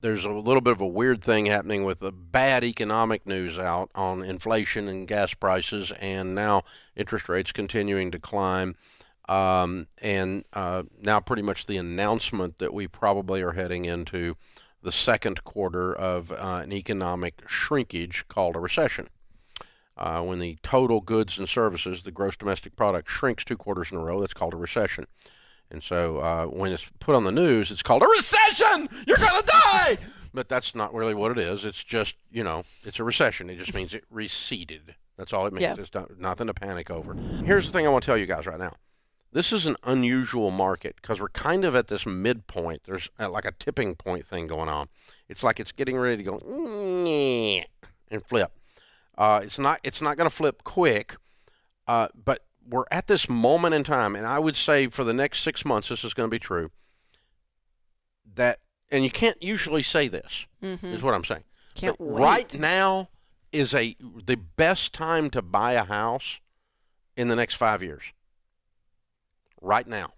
there's a little bit of a weird thing happening with the bad economic news out on inflation and gas prices, and now interest rates continuing to climb. And now pretty much the announcement that we probably are heading into the second quarter of an economic shrinkage called a recession. When the total goods and services, the gross domestic product, shrinks 2 quarters in a row, that's called a recession. And so when it's put on the news, it's called a recession! You're going to die! But that's not really what it is. It's just, it's a recession. It just means it receded. That's all it means. Yeah. It's nothing to panic over. Here's the thing I want to tell you guys right now. This is an unusual market because we're kind of at this midpoint. There's like a tipping point thing going on. It's like it's getting ready to go and flip. It's not going to flip quick, but we're at this moment in time, and I would say for the next 6 months, this is going to be true. And you can't usually say this, is what I'm saying. Can't wait. Right now is the best time to buy a house in the next 5 years. Right now.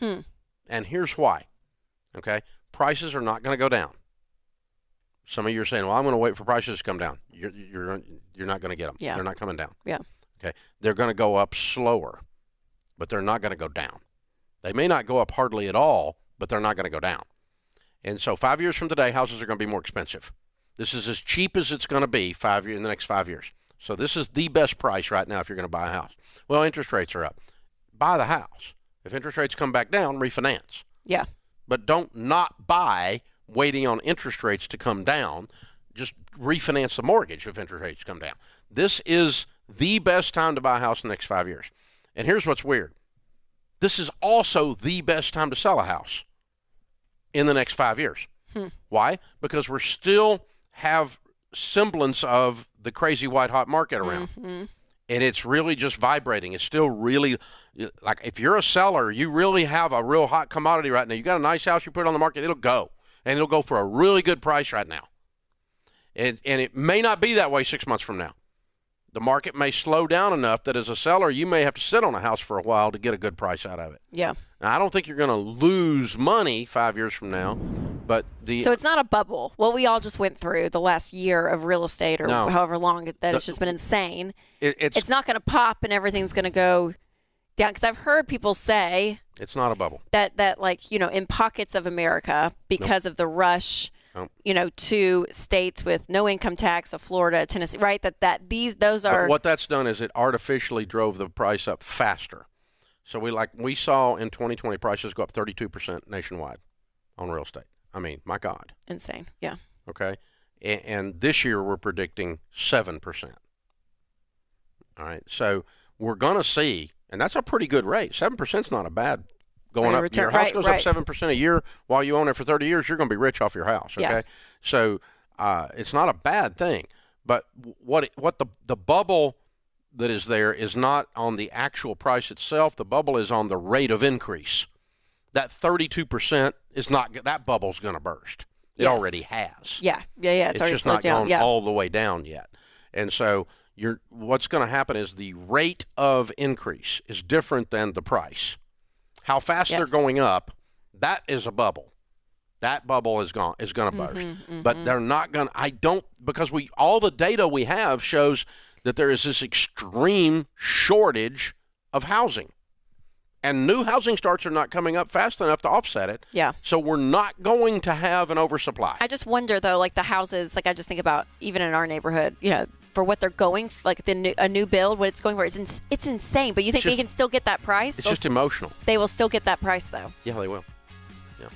And here's why. Okay? Prices are not going to go down. Some of you are saying, well, I'm going to wait for prices to come down. You're not going to get them. Yeah. They're not coming down. Yeah. Okay? They're going to go up slower, but they're not going to go down. They may not go up hardly at all, but they're not going to go down. And so 5 years from today, houses are going to be more expensive. This is as cheap as it's going to be in the next 5 years. So this is the best price right now if you're going to buy a house. Well, interest rates are up. Buy the house. If interest rates come back down, refinance. Yeah. But don't not buy waiting on interest rates to come down. Just refinance the mortgage if interest rates come down. This is the best time to buy a house in the next 5 years. And here's what's weird. This is also the best time to sell a house in the next 5 years. Why? Because we still have semblance of the crazy white hot market around. And it's really just vibrating. It's still really, like if you're a seller, you really have a real hot commodity right now. You got a nice house, you put it on the market, it'll go. And it'll go for a really good price right now. And it may not be that way 6 months from now. The market may slow down enough that as a seller, you may have to sit on a house for a while to get a good price out of it. Yeah. Now, I don't think you're going to lose money 5 years from now, but So it's not a bubble. What we all just went through the last year of real estate or however long that it's just been insane. It's not going to pop and everything's going to go down. Because I've heard people say it's not a bubble. That like, in pockets of America, because of the rush to states with no income tax, of Florida, Tennessee, right? Those are. But what that's done is it artificially drove the price up faster. So we saw in 2020 prices go up 32% nationwide on real estate. I mean, my God. Insane. Yeah. Okay. And this year we're predicting 7%. All right. So we're going to see, and that's a pretty good rate. 7% is not a bad going up. Your house goes up 7% a year while you own it for 30 years. You're going to be rich off your house. Okay. Yeah. So it's not a bad thing. But what the bubble that is there is not on the actual price itself. The bubble is on the rate of increase. That 32% is not, that bubble's going to burst. It already has. Yeah. It's already just not down. gone all the way down yet. And so what's going to happen is the rate of increase is different than the price. How fast they're going up, that is a bubble. That bubble is going to burst. But they're not going to, because all the data we have shows that there is this extreme shortage of housing. And new housing starts are not coming up fast enough to offset it. Yeah. So we're not going to have an oversupply. I just wonder, though, like the houses, like I just think about even in our neighborhood, for what they're going, like a new build, what it's going for, it's insane. But you think they can still get that price? It's just emotional. They will still get that price, though. Yeah, they will. Yeah.